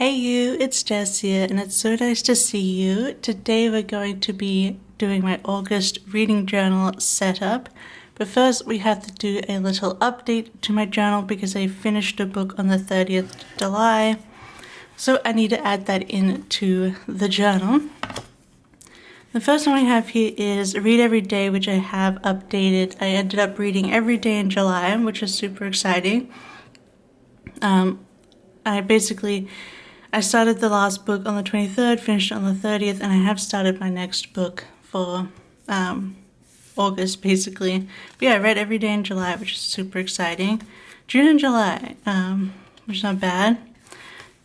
Hey you, it's Jess here, and it's so nice to see you. Today we're going to be doing my August reading journal setup, but first we have to do a little update to my journal because I finished a book on the 30th of July, so I need to add that into the journal. The first one we have here is Read Every Day, which I have updated. I ended up reading every day in July, which is super exciting. I started the last book on the 23rd, finished on the 30th, and I have started my next book for August, basically. But yeah, I read every day in July, which is super exciting. June and July, which is not bad.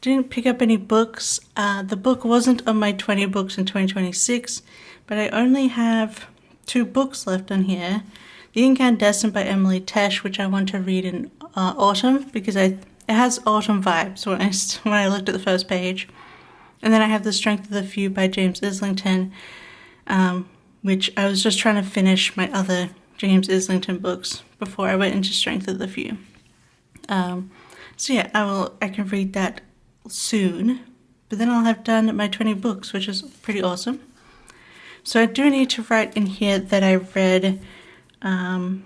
Didn't pick up any books. The book wasn't on my 20 books in 2026, but I only have 2 books left on here. The Incandescent by Emily Tesh, which I want to read in autumn because it has autumn vibes when I looked at the first page. And then I have The Strength of the Few by James Islington, which I was just trying to finish my other James Islington books before I went into Strength of the Few. So yeah, I can read that soon, but then I'll have done my 20 books, which is pretty awesome. So I do need to write in here that I read my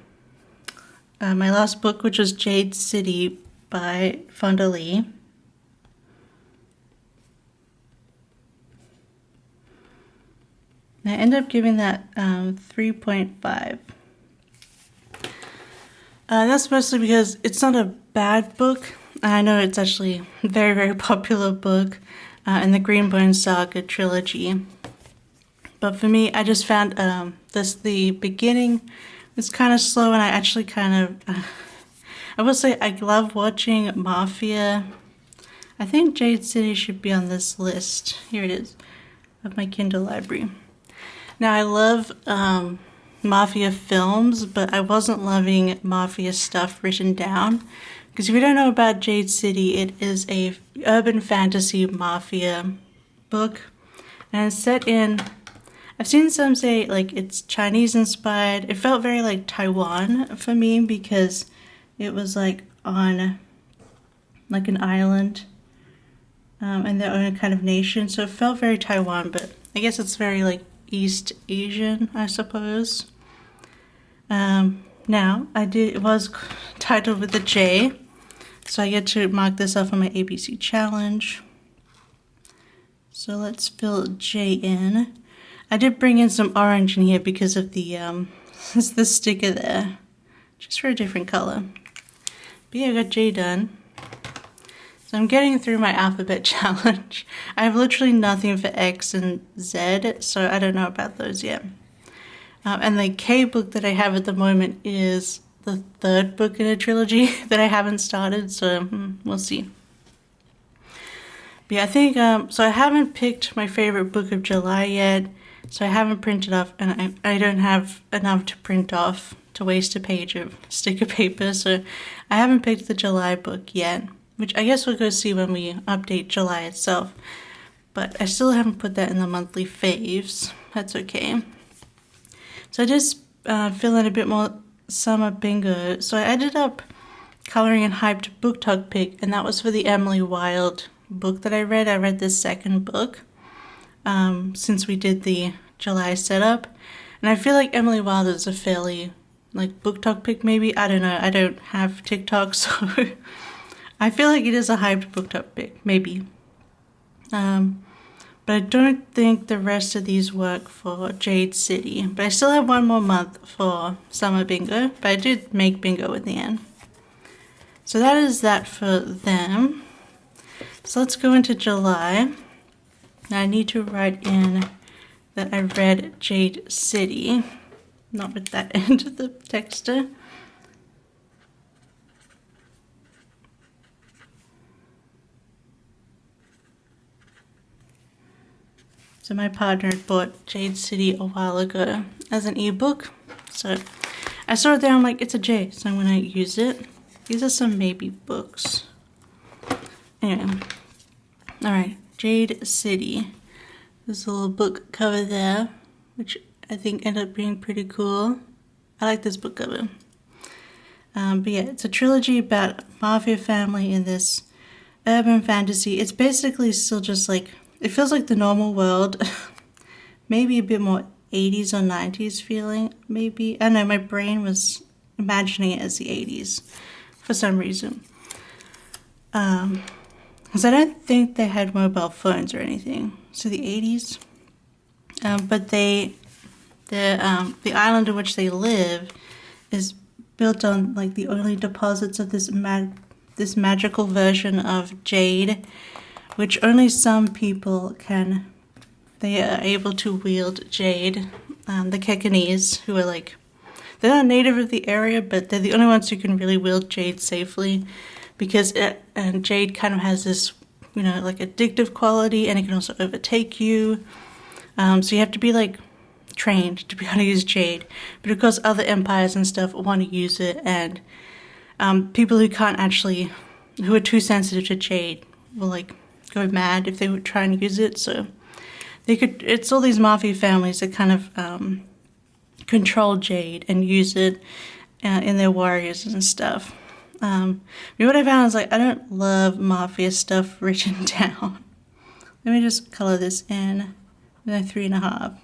last book, which was Jade City by Fonda Lee. And I ended up giving that 3.5. That's mostly because it's not a bad book. I know it's actually a very, very popular book in the Greenbone Saga trilogy. But for me, I just found the beginning was kind of slow, and I actually I will say I love watching Mafia. I think Jade City should be on this list. Here it is, of my Kindle library. Now I love Mafia films, but I wasn't loving Mafia stuff written down. Because if you don't know about Jade City, it is a urban fantasy Mafia book. And it's set in, I've seen some say like it's Chinese inspired. It felt very like Taiwan for me because it was like on like an island and their own kind of nation. So it felt very Taiwan, but I guess it's very like East Asian, I suppose. Now, it was titled with a J, so I get to mark this off on my ABC challenge. So let's fill J in. I did bring in some orange in here because of the sticker there, just for a different color. But yeah, I got J done. So I'm getting through my alphabet challenge. I have literally nothing for X and Z, so I don't know about those yet. And the K book that I have at the moment is the 3rd book in a trilogy that I haven't started, so we'll see. But yeah, I think, so I haven't picked my favorite book of July yet, so I haven't printed off, and I don't have enough to print off to waste a page of sticker paper, so I haven't picked the July book yet, which I guess we'll go see when we update July itself. But I still haven't put that in the monthly faves. That's okay. So I just fill in a bit more summer bingo. So I ended up coloring in Hyped Book Talk Pick, and that was for the Emily Wilde book that I read. I read this 2nd book since we did the July setup. And I feel like Emily Wilde is a fairly like book talk pick maybe. I don't know. I don't have TikTok, so I feel like it is a hyped book talk pick, maybe. But I don't think the rest of these work for Jade City. But I still have 1 more month for summer bingo, but I did make bingo in the end. So that is that for them. So let's go into July. Now I need to write in that I read Jade City. Not with that end of the texter. So my partner bought Jade City a while ago as an ebook. So I saw it there, I'm like, it's a J, so I'm gonna use it. These are some maybe books. Anyway, all right, Jade City. There's a little book cover there, which I think ended up being pretty cool. I like this book cover. But yeah, it's a trilogy about a mafia family in this urban fantasy. It's basically still just like, it feels like the normal world, maybe a bit more 80s or 90s feeling, maybe. I don't know, my brain was imagining it as the 80s for some reason. Because I don't think they had mobile phones or anything. So the 80s. But the island in which they live is built on like the only deposits of this magical version of jade, which only some people can. They are able to wield jade. The kittenishgirljess, who are like, they're not native of the area, but they're the only ones who can really wield jade safely, because jade kind of has this, you know, like addictive quality, and it can also overtake you. So you have to be like trained to be able to use jade. But of course, other empires and stuff want to use it, and people who can't actually, who are too sensitive to jade, will like go mad if they would try and use it. So they could. It's all these mafia families that kind of control jade and use it in their warriors and stuff. What I found is like I don't love mafia stuff written down. Let me just color this in with a 3.5. It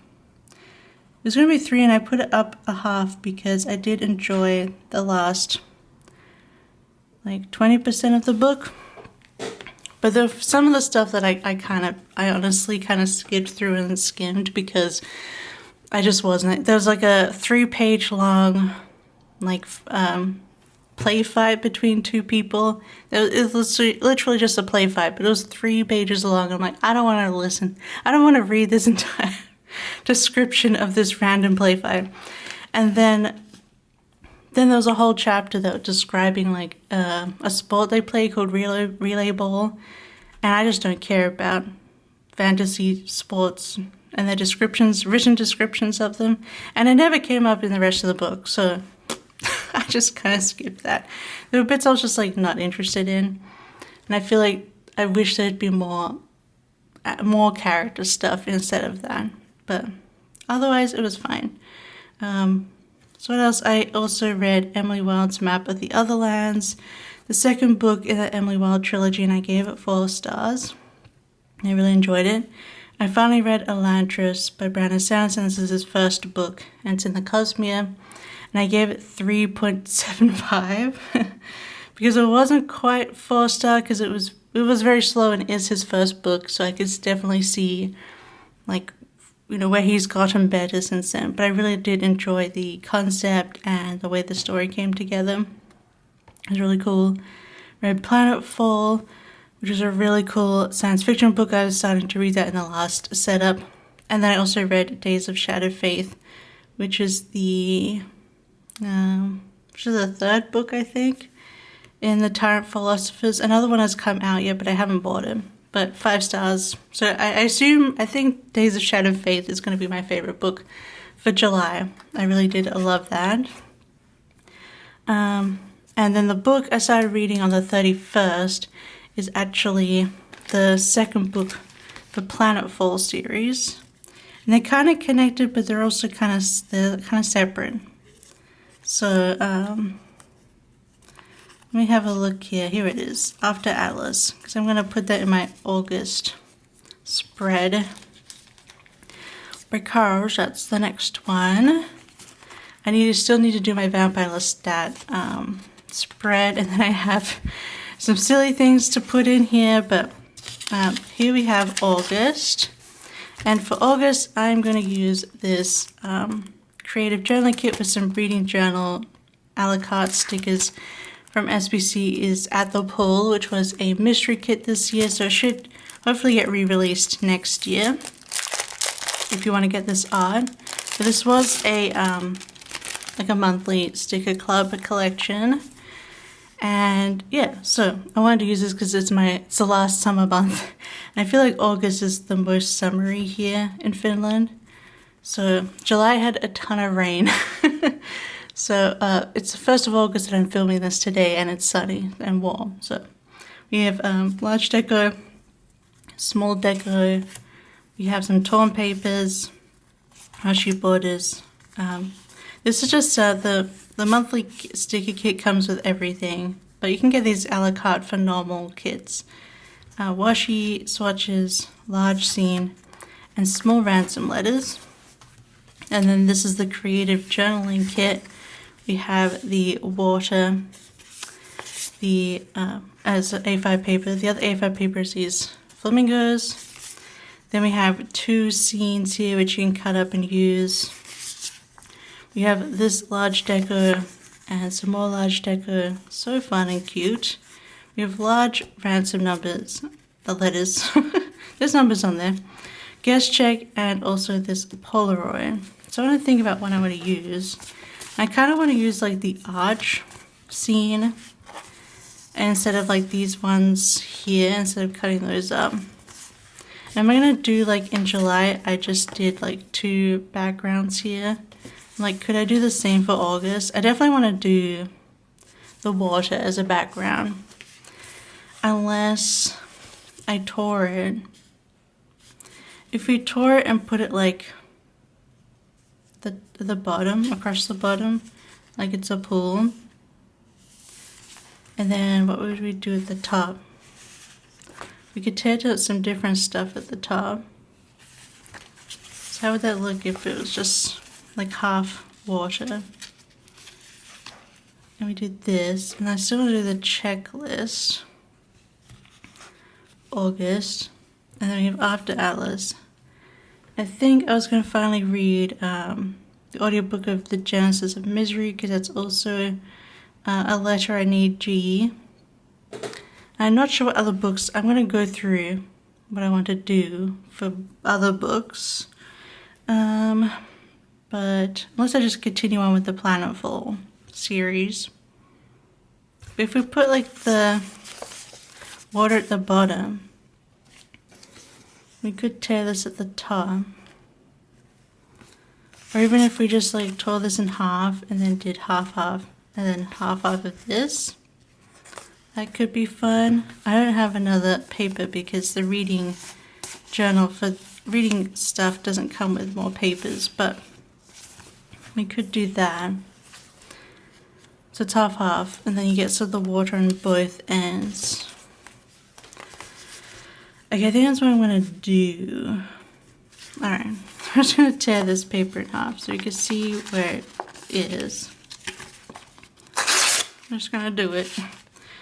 was going to be 3 and I put it up a half because I did enjoy the last like 20% of the book. But there some of the stuff that I honestly kind of skipped through and skimmed because I just wasn't. There was like a 3-page long like play fight between two people. It was literally just a play fight, but it was 3 pages long. I'm like, I don't want to listen. I don't want to read this entire description of this random play fight. And then there was a whole chapter that was describing like a sport they play called relay ball, and I just don't care about fantasy sports and their descriptions, written descriptions of them, and it never came up in the rest of the book, so I just kind of skipped that. There were bits I was just like not interested in, and I feel like I wish there'd be more character stuff instead of that, but otherwise it was fine. So what else? I also read Emily Wilde's Map of the Otherlands, the second book in the Emily Wilde trilogy, and I gave it 4 stars. I really enjoyed it. I finally read Elantris by Brandon Sanderson. This is his first book, and it's in the Cosmere, and I gave it 3.75 because it wasn't quite 4-star because it was very slow and is his first book, so I could definitely see like, you know, where he's gotten better since then. But I really did enjoy the concept and the way the story came together. It was really cool. Read Planetfall, which is a really cool science fiction book. I was starting to read that in the last setup. And then I also read Days of Shattered Faith, which is the 3rd book, I think, in the Tyrant Philosophers. Another one has come out yet, but I haven't bought it. But 5 stars. So I think Days of Shattered Faith is going to be my favorite book for July. I really did love that. And then the book I started reading on the 31st is actually the second book for Planetfall series. And they're kind of connected, but they're also kind of separate. So let me have a look here. Here it is, After Atlas, because I'm going to put that in my August spread, because that's the next one. I still need to do my Vampire Lestat spread, and then I have some silly things to put in here, but here we have August. And for August, I'm going to use this creative journaling kit with some reading journal a la carte stickers from SBC is At the Pool, which was a mystery kit this year, so it should hopefully get re-released next year if you want to get this art. So this was a like a monthly sticker club collection, and yeah, so I wanted to use this because it's the last summer month, and I feel like August is the most summery here in Finland. So July had a ton of rain. So it's the 1st of August that I'm filming this today, and it's sunny and warm. So we have large deco, small deco, we have some torn papers, washi borders. This is just the monthly sticker kit comes with everything, but you can get these a la carte for normal kits. washi, swatches, large scene, and small ransom letters. And then this is the creative journaling kit. We have the water, the as A5 paper. The other A5 paper is these flamingos. Then we have 2 scenes here which you can cut up and use. We have this large deco and some more large deco. So fun and cute. We have large ransom numbers, the letters. There's numbers on there. Guest check and also this Polaroid. So I want to think about what I want to use. I kind of want to use like the arch scene instead of like these ones here, instead of cutting those up. And I'm going to do like in July, I just did like 2 backgrounds here. Like, could I do the same for August? I definitely want to do the water as a background. Unless I tore it. If we tore it and put it like the bottom, across the bottom, like it's a pool. And then what would we do at the top? We could tear out some different stuff at the top. So how would that look if it was just like half water? And we did this, and I still want to do the checklist. August, and then we have After Atlas. I think I was going to finally read the audiobook of The Genesis of Misery, because that's also a letter I need G. I'm not sure what other books. I'm going to go through what I want to do for other books. But unless I just continue on with the Planetful series. But if we put like the water at the bottom, we could tear this at the top. Or even if we just like tore this in half and then did half and then half of this. That could be fun. I don't have another paper because the reading journal for reading stuff doesn't come with more papers, but we could do that. So it's half, and then you get some of the water on both ends. Okay, I think that's what I'm gonna do. Alright, I'm just gonna tear this paper in half so you can see where it is. I'm just gonna do it.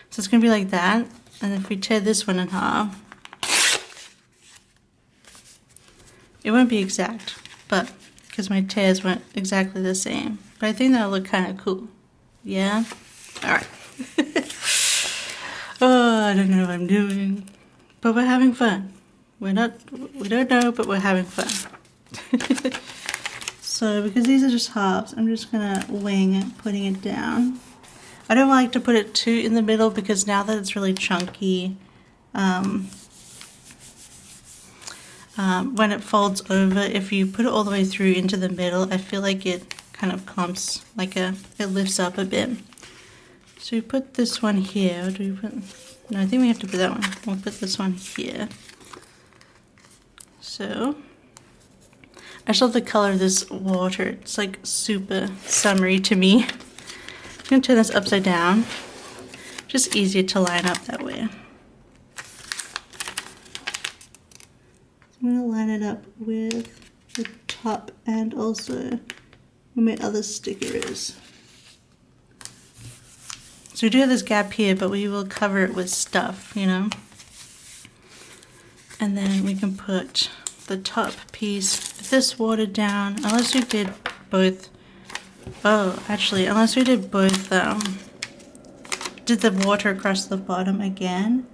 So it's gonna be like that, and if we tear this one in half, it won't be exact, but because my tears weren't exactly the same. But I think that'll look kind of cool. Yeah? Alright. Oh, I don't know what I'm doing. But we're having fun. We don't know, but we're having fun. So, because these are just halves, I'm just gonna wing it, putting it down. I don't like to put it too in the middle because now that it's really chunky, when it folds over, if you put it all the way through into the middle, I feel like it kind of clumps, like it lifts up a bit. So we put this one here. Do we put? No, I think we have to put that one. We'll put this one here. So I just love the color of this water. It's like super summery to me. I'm gonna turn this upside down. Just easier to line up that way. I'm gonna line it up with the top and also where my other sticker is. So we do have this gap here, but we will cover it with stuff, you know? And then we can put the top piece, this watered down, unless we did both. Oh, actually, unless we did both, did the water across the bottom again.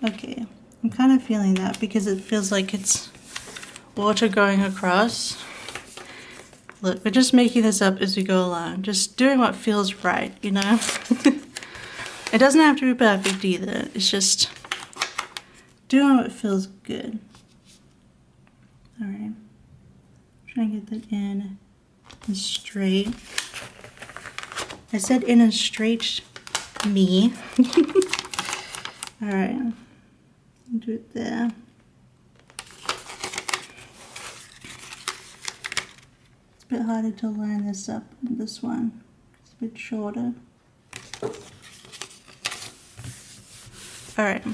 Okay, I'm kind of feeling that because it feels like it's water going across. Look, we're just making this up as we go along, just doing what feels right, you know? It doesn't have to be perfect either, it's just doing what feels good. Alright, trying to get that in and straight. I said in and straight, me. Alright, do it there. It's a bit harder to line this up than this one. It's a bit shorter. Alright,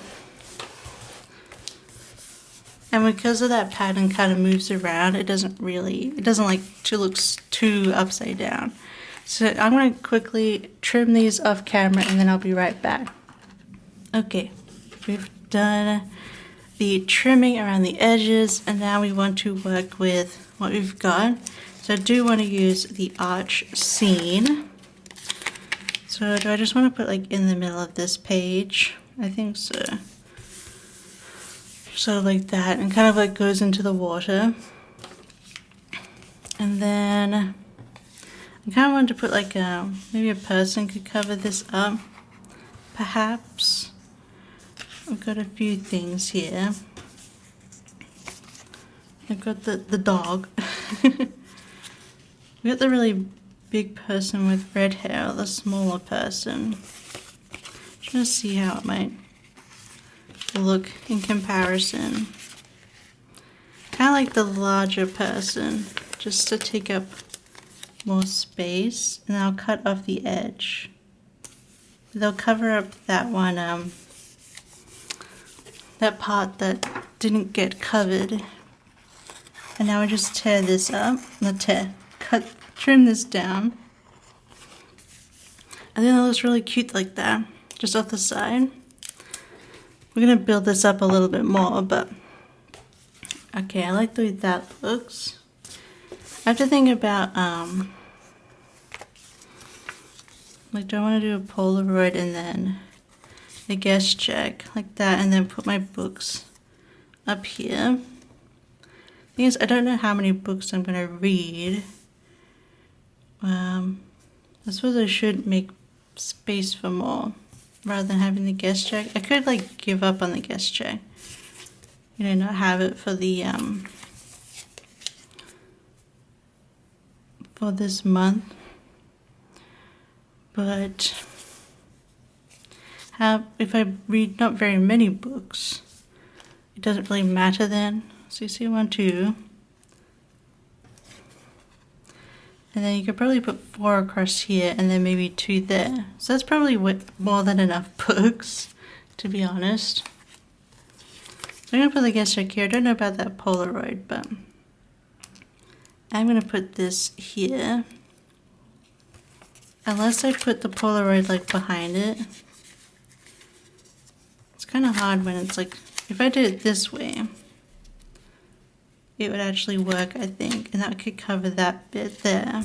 And because of that pattern kind of moves around, it doesn't like to look too upside down. So I'm going to quickly trim these off camera and then I'll be right back. Okay, we've done the trimming around the edges and now we want to work with what we've got. So I do want to use the arch scene. So do I just want to put like in the middle of this page? I think so. So like that, and kind of like goes into the water. And then I kind of wanted to put like maybe a person could cover this up, perhaps. I've got a few things here. I've got the dog. We got the really big person with red hair, the smaller person. Trying to see how it might look in comparison. Kind of like the larger person, just to take up more space, and I'll cut off the edge. They'll cover up that one, that part that didn't get covered. And now I just tear this up, trim this down. And then it looks really cute like that, just off the side. We're gonna build this up a little bit more, but okay, I like the way that looks. I have to think about, like, do I want to do a Polaroid and then a guest check like that, and then put my books up here. Thing is, I don't know how many books I'm gonna read. I suppose I should make space for more rather than having the guest check. I could like give up on the guest check, you know, not have it for the for this month. But if I read not very many books, it doesn't really matter then. So you see 1, 2. And then you could probably put 4 across here and then maybe 2 there. So that's probably more than enough books, to be honest. So I'm going to put the guest check here. I don't know about that Polaroid, but I'm going to put this here. Unless I put the Polaroid like behind it. It's kind of hard when it's like, if I did it this way, it would actually work, I think, and that could cover that bit there.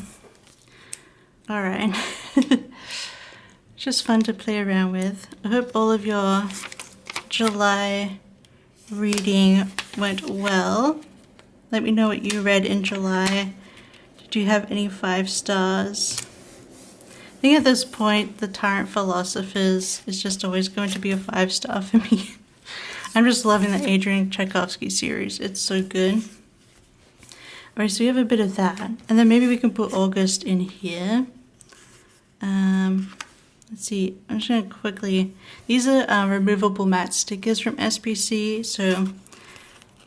Alright. Just fun to play around with. I hope all of your July reading went well. Let me know what you read in July. Did you have any 5 stars? I think at this point, The Tyrant Philosophers is just always going to be a 5-star for me. I'm just loving the Adrian Tchaikovsky series. It's so good. Alright, so we have a bit of that. And then maybe we can put August in here. Let's see. I'm just going to quickly... These are removable matte stickers from SPC. So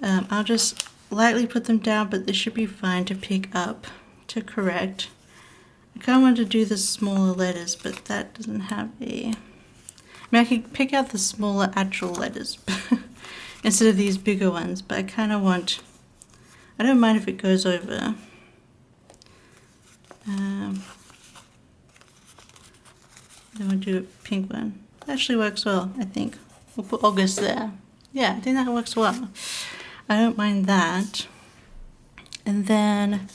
I'll just lightly put them down, but this should be fine to pick up, to correct. I kind of want to do the smaller letters, but that doesn't have a... I mean, I could pick out the smaller actual letters instead of these bigger ones, but I kind of want... I don't mind if it goes over. Then we'll do a pink one. That actually works well, I think. We'll put August there. Yeah, I think that works well. I don't mind that. And then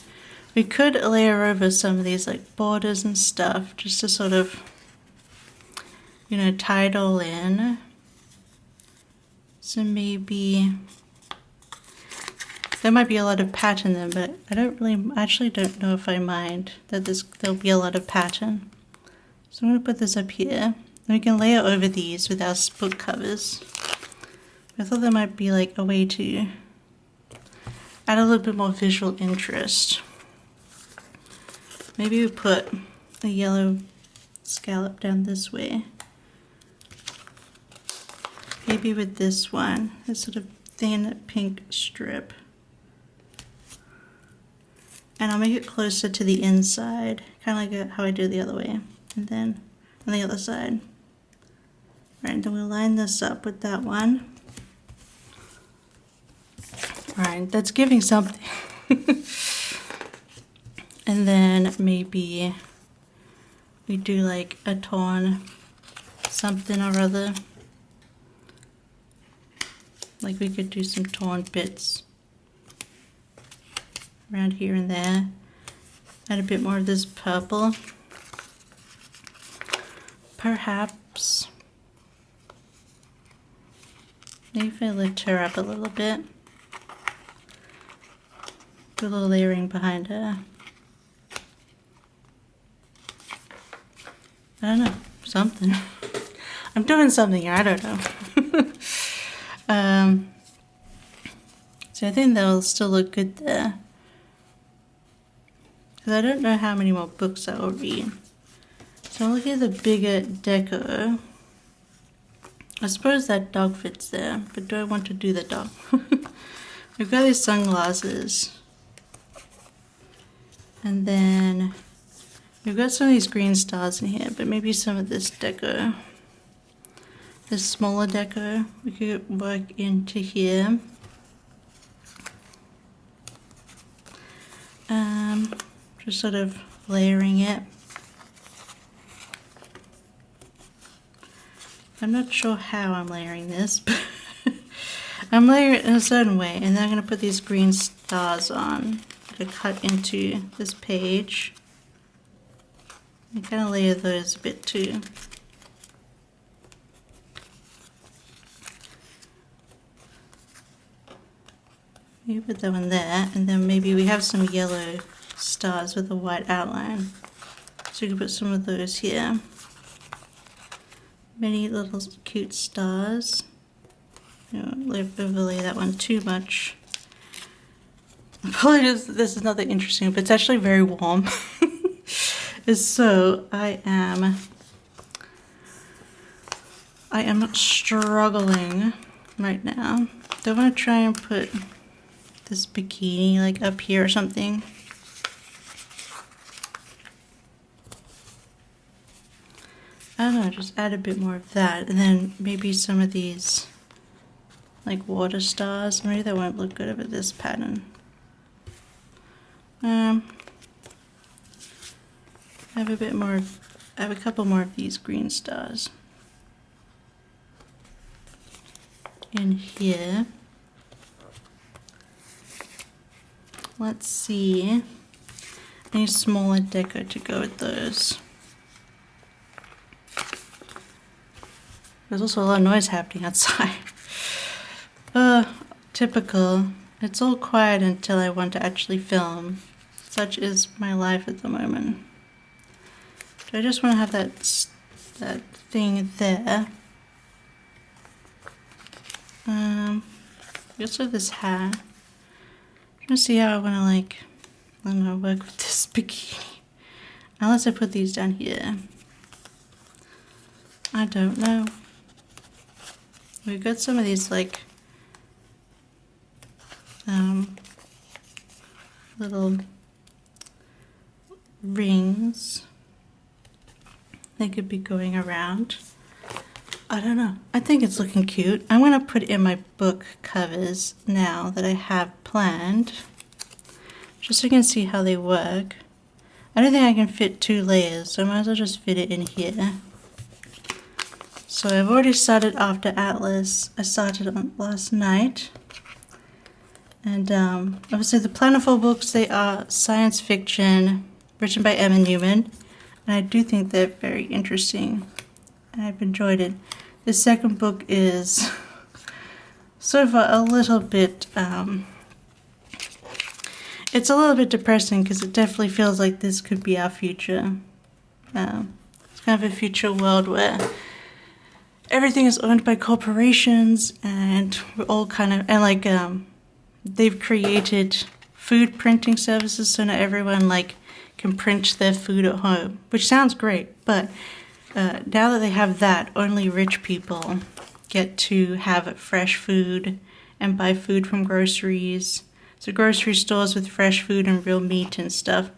we could layer over some of these like borders and stuff just to sort of, you know, tie it all in. So maybe there might be a lot of pattern there, but I actually don't know if I mind that there'll be a lot of pattern. So I'm going to put this up here. And we can layer over these with our book covers. I thought there might be like a way to add a little bit more visual interest. Maybe we put a yellow scallop down this way. Maybe with this one, this sort of thin pink strip. And I'll make it closer to the inside, kind of like how I do the other way. And then on the other side. Right, then we'll line this up with that one. Alright, that's giving something. And then maybe we do like a torn something or other. Like we could do some torn bits around here and there. Add a bit more of this purple. Perhaps. Maybe if I lift her up a little bit. Do a little layering behind her. I don't know, something. I'm doing something here, I don't know. So I think that'll still look good there. Because I don't know how many more books I will read. So I'll look at the bigger deco. I suppose that dog fits there, but do I want to do the dog? We've got these sunglasses. And then we've got some of these green stars in here, but maybe some of this deco. This smaller deco we could work into here. Just sort of layering it. I'm not sure how I'm layering this, but I'm layering it in a certain way, and then I'm going to put these green stars on to cut into this page. And kind of layer those a bit too. Maybe put that one there, and then maybe we have some yellow stars with a white outline. So we can put some of those here. Many little cute stars. Don't overlay that one too much. Apologies, this is not that interesting, but it's actually very warm. So I am struggling right now. Do I want to try and put this bikini like up here or something? I don't know, just add a bit more of that, and then maybe some of these like water stars. Maybe that won't look good over this pattern. I have a bit more, I have a couple more of these green stars in here. Let's see, any smaller deco to go with those. There's also a lot of noise happening outside. Typical. It's all quiet until I want to actually film. Such is my life at the moment. So I just want to have that thing there. We also have this hat. I'm trying to see how I want to like, I don't know, work with this bikini. Unless I put these down here. I don't know. We've got some of these like little rings. They could be going around. I don't know. I think it's looking cute. I'm going to put in my book covers now that I have planned. Just so you can see how they work. I don't think I can fit 2 layers, so I might as well just fit it in here. So I've already started After Atlas. I started on last night. And obviously the Planetful books, they are science fiction written by Emma Newman. And I do think they're very interesting. And I've enjoyed it. The second book is sort of a little bit, it's a little bit depressing because it definitely feels like this could be our future. It's kind of a future world where everything is owned by corporations, and we're all kind of, and like they've created food printing services, so not everyone like can print their food at home, which sounds great, but now that they have that, only rich people get to have fresh food and buy food from groceries. So grocery stores with fresh food and real meat and stuff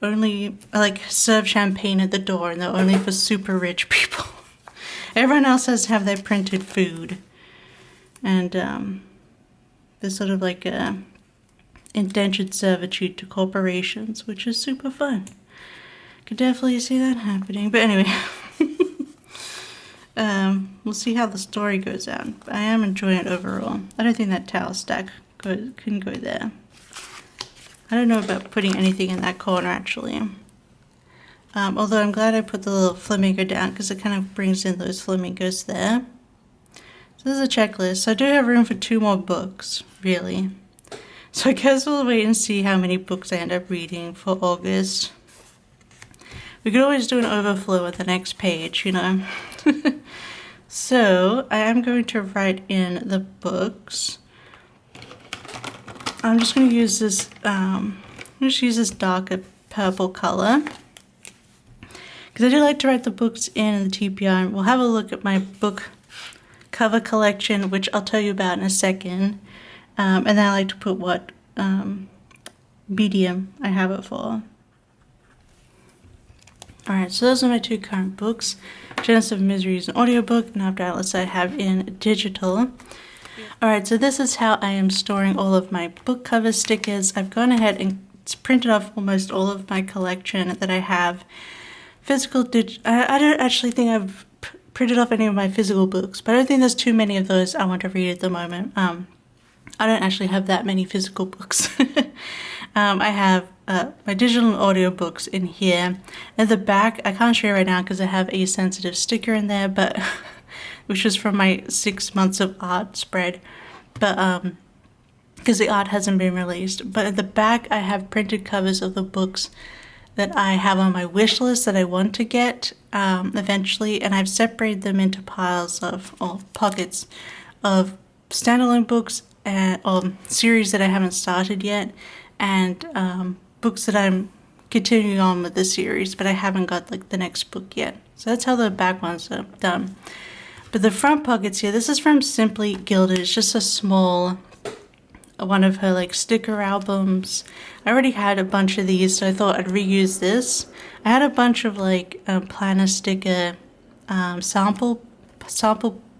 only like serve champagne at the door, and they're only for super rich people. Everyone else has to have their printed food. And There's sort of like a indentured servitude to corporations, which is super fun. Could definitely see that happening. But anyway, we'll see how the story goes out. I am enjoying it overall. I don't think that towel stack can go there. I don't know about putting anything in that corner actually. Although I'm glad I put the little flamingo down because it kind of brings in those flamingos there. So this is a checklist. So I do have room for 2 more books, really. So I guess we'll wait and see how many books I end up reading for August. We could always do an overflow at the next page, you know. So I am going to write in the books. I'm just going to use this, darker purple color. Because I do like to write the books in the TPR. We'll have a look at my book cover collection, which I'll tell you about in a second. And then I like to put what medium I have it for. Alright, so those are my 2 current books. Genesis of Misery is an audiobook, and After Atlas I have in digital. Alright, so this is how I am storing all of my book cover stickers. I've gone ahead and printed off almost all of my collection that I have. Physical I don't actually think I've printed off any of my physical books, but I don't think there's too many of those I want to read at the moment. I don't actually have that many physical books. I have my digital and audio books in here. At the back, I can't show you right now because I have a sensitive sticker in there, but which is from my 6 months of art spread, but because the art hasn't been released. But at the back, I have printed covers of the books that I have on my wish list that I want to get eventually, and I've separated them into piles of, or pockets of standalone books and series that I haven't started yet, and books that I'm continuing on with the series, but I haven't got like the next book yet. So that's how the back ones are done. But the front pockets here, this is from Simply Gilded. It's just a small one of her like sticker albums. I already had a bunch of these, so I thought I'd reuse this. I had a bunch of like planner sticker sample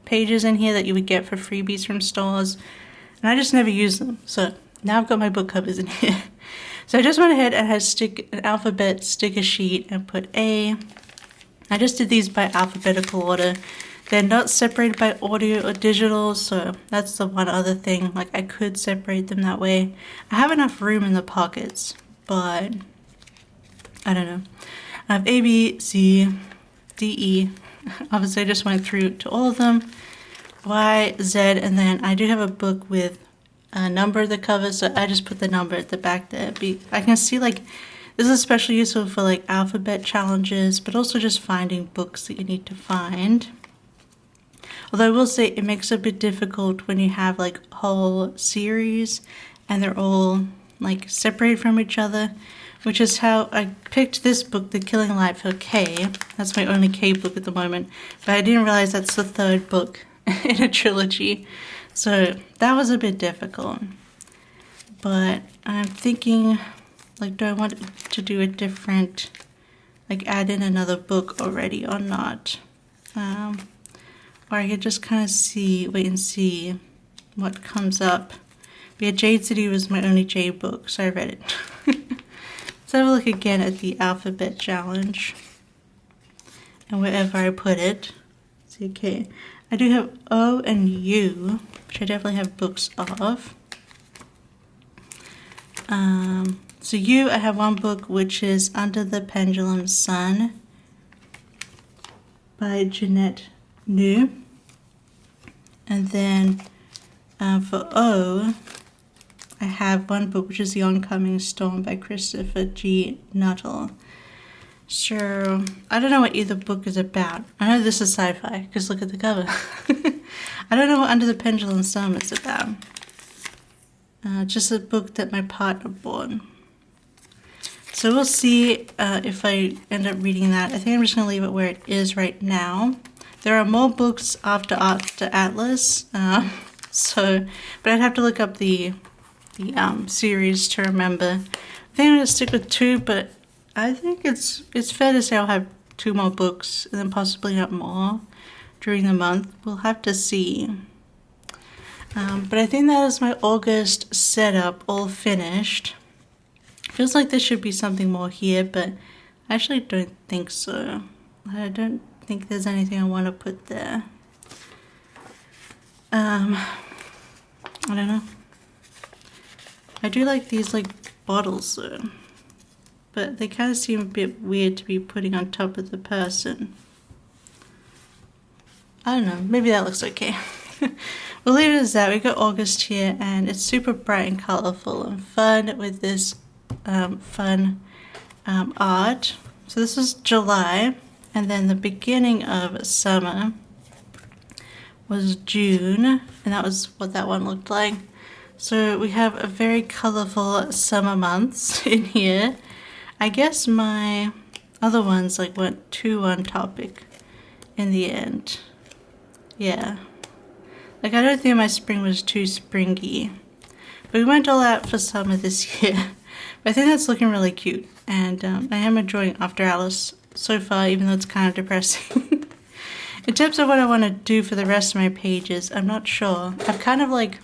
pages in here that you would get for freebies from stores, and I just never used them. So now I've got my book covers in here. So I just went ahead and had an alphabet sticker sheet and put A. I just did these by alphabetical order. They're not separated by audio or digital, so that's the one other thing. Like, I could separate them that way. I have enough room in the pockets, but I don't know. I have A, B, C, D, E. Obviously, I just went through to all of them. Y, Z, and then I do have a book with a number of the cover, so I just put the number at the back there. I can see, like, this is especially useful for like alphabet challenges, but also just finding books that you need to find. Although I will say it makes it a bit difficult when you have like a whole series and they're all like separated from each other, which is how I picked this book, The Killing Light, for K. That's my only K book at the moment, but I didn't realize that's the 3rd book in a trilogy. So that was a bit difficult. But I'm thinking, like, do I want to do a different, like add in another book already or not? Or I could just kind of wait and see what comes up. Yeah, Jade City was my only Jade book, so I read it. Let's have a look again at the alphabet challenge. And wherever I put it. Let's see, okay. I do have O and U, which I definitely have books of. So U, I have one book, which is Under the Pendulum Sun by Jeanette New. And then for O, I have one book, which is The Oncoming Storm by Christopher G. Nuttall. So I don't know what either book is about. I know this is sci-fi, because look at the cover. I don't know what Under the Pendulum Sun is about. Just a book that my partner bought. So we'll see if I end up reading that. I think I'm just going to leave it where it is right now. There are more books after Atlas, but I'd have to look up the series to remember. I think I'm going to stick with 2, but I think it's fair to say I'll have 2 more books, and then possibly not more during the month. We'll have to see. But I think that is my August setup all finished. Feels like there should be something more here, but I actually don't think so. I don't think there's anything I want to put there. I don't know. I do like these like bottles though, but they kind of seem a bit weird to be putting on top of the person. I don't know, maybe that looks okay. We'll leave it as that. We got August here and it's super bright and colorful and fun with this fun art. So this is July, and then the beginning of summer was June, and that was what that one looked like. So we have a very colorful summer months in here. I guess my other ones like went too on topic in the end. Yeah. Like I don't think my spring was too springy. But we went all out for summer this year. But I think that's looking really cute. And I am enjoying After Alice so far, even though it's kind of depressing. In terms of what I want to do for the rest of my pages, I'm not sure. I've kind of like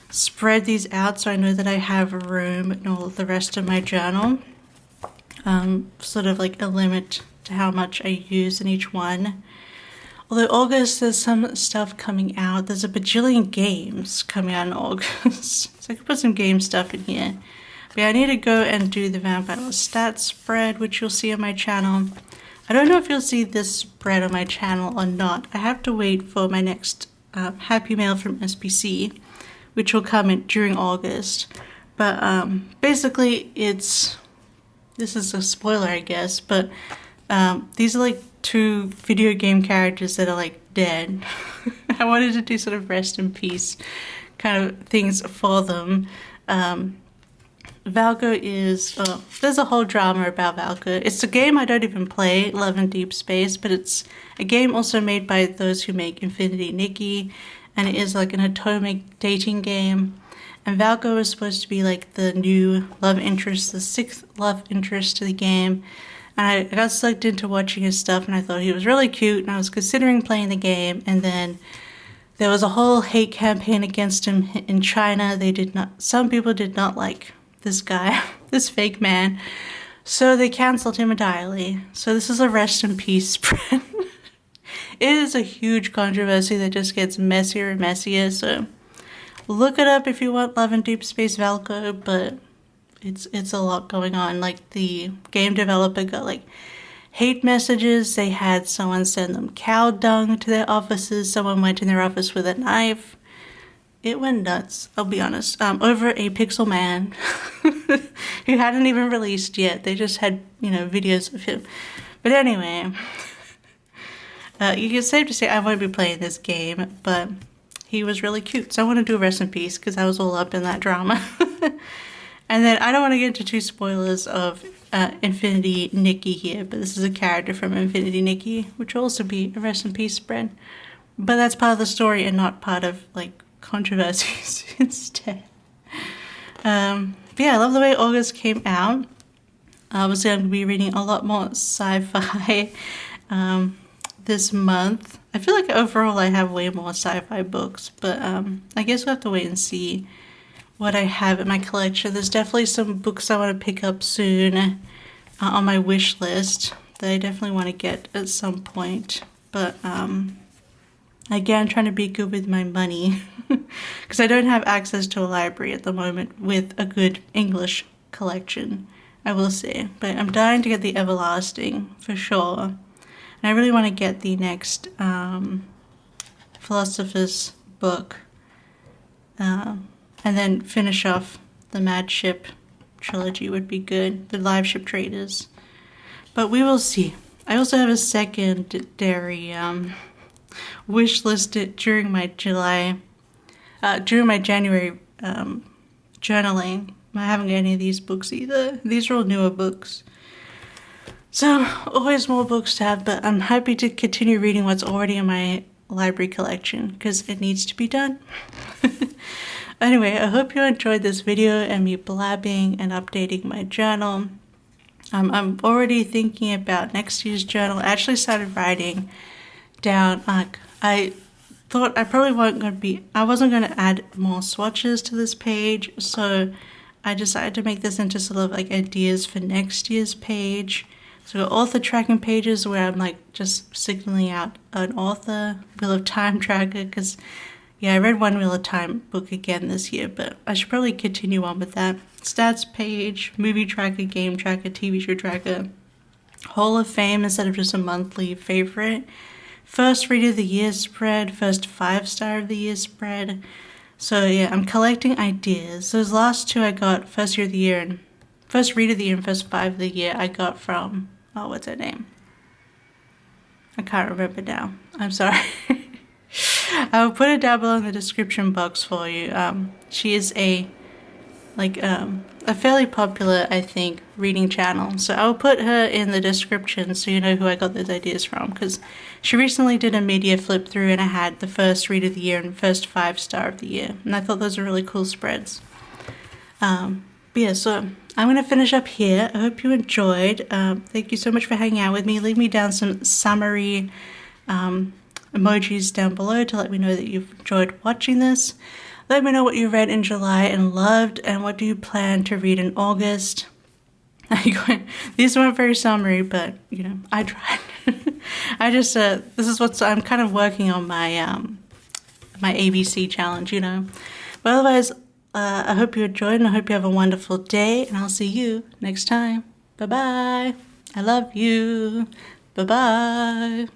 spread these out so I know that I have room in all the rest of my journal. Sort of like a limit to how much I use in each one. Although August, there's some stuff coming out. There's a bajillion games coming out in August. So I could put some game stuff in here. But yeah, I need to go and do the Vampire Stats spread, which you'll see on my channel. I don't know if you'll see this spread on my channel or not. I have to wait for my next Happy Mail from SPC, which will come in during August. But basically this is a spoiler, I guess, but these are like 2 video game characters that are like dead. I wanted to do sort of rest in peace kind of things for them. Valko is, there's a whole drama about Valko. It's a game I don't even play, Love in Deep Space, but it's a game also made by those who make Infinity Nikki, and it is like an atomic dating game. And Valko is supposed to be like the new love interest, the 6th love interest to the game. And I got sucked into watching his stuff and I thought he was really cute and I was considering playing the game, and then there was a whole hate campaign against him in China. Some people did not like this guy, this fake man. So they canceled him entirely. So this is a rest in peace spread. It is a huge controversy that just gets messier and messier. So look it up if you want Love in Deep Space Valko, but it's a lot going on. Like the game developer got like hate messages. They had someone send them cow dung to their offices. Someone went in their office with a knife. It went nuts, I'll be honest. Over a Pixel Man who hadn't even released yet. They just had, videos of him. But anyway, it's safe to say I won't be playing this game, but he was really cute. So I want to do a rest in peace because I was all up in that drama. And then I don't want to get into 2 spoilers of Infinity Nikki here, but this is a character from Infinity Nikki, which will also be a rest in peace spread. But that's part of the story and not part of like controversies instead. But yeah, I love the way August came out. Obviously I'm going to be reading a lot more sci-fi this month. I feel like overall I have way more sci-fi books, but I guess we'll have to wait and see what I have in my collection. There's definitely some books I want to pick up soon on my wish list that I definitely want to get at some point. But again, trying to be good with my money because I don't have access to a library at the moment with a good English collection, I will say. But I'm dying to get the Everlasting for sure. And I really want to get the next Philosopher's book. And then finish off the Mad Ship trilogy would be good. The Live Ship Traders. But we will see. I also have a secondary wish listed during my January journaling. I haven't got any of these books either. These are all newer books. So always more books to have, but I'm happy to continue reading what's already in my library collection because it needs to be done. Anyway, I hope you enjoyed this video and me blabbing and updating my journal. I'm already thinking about next year's journal. I actually started writing down, the thought I probably wasn't going to add more swatches to this page, so I decided to make this into sort of like ideas for next year's page. So we've got author tracking pages where I'm like just signaling out an author, Wheel of Time tracker, because yeah, I read one Wheel of Time book again this year, but I should probably continue on with that. Stats page, movie tracker, game tracker, TV show tracker, Hall of Fame instead of just a monthly favorite, first read of the year spread, first 5-star of the year spread. So yeah, I'm collecting ideas. Those last two I got first read of the year and first 5 of the year I got from, oh, what's her name? I can't remember now. I'm sorry. I'll put it down below in the description box for you. She is a fairly popular, I think, reading channel. So I'll put her in the description so you know who I got those ideas from, because she recently did a media flip through and I had the first read of the year and first 5-star of the year. And I thought those were really cool spreads. But yeah, so I'm going to finish up here. I hope you enjoyed. Thank you so much for hanging out with me. Leave me down some summary emojis down below to let me know that you've enjoyed watching this. Let me know what you read in July and loved, and what do you plan to read in August. These weren't very summary, but you know, I tried. I just this is what I'm kind of working on my my ABC challenge, you know. But otherwise, I hope you enjoyed, and I hope you have a wonderful day, and I'll see you next time. Bye bye. I love you. Bye bye.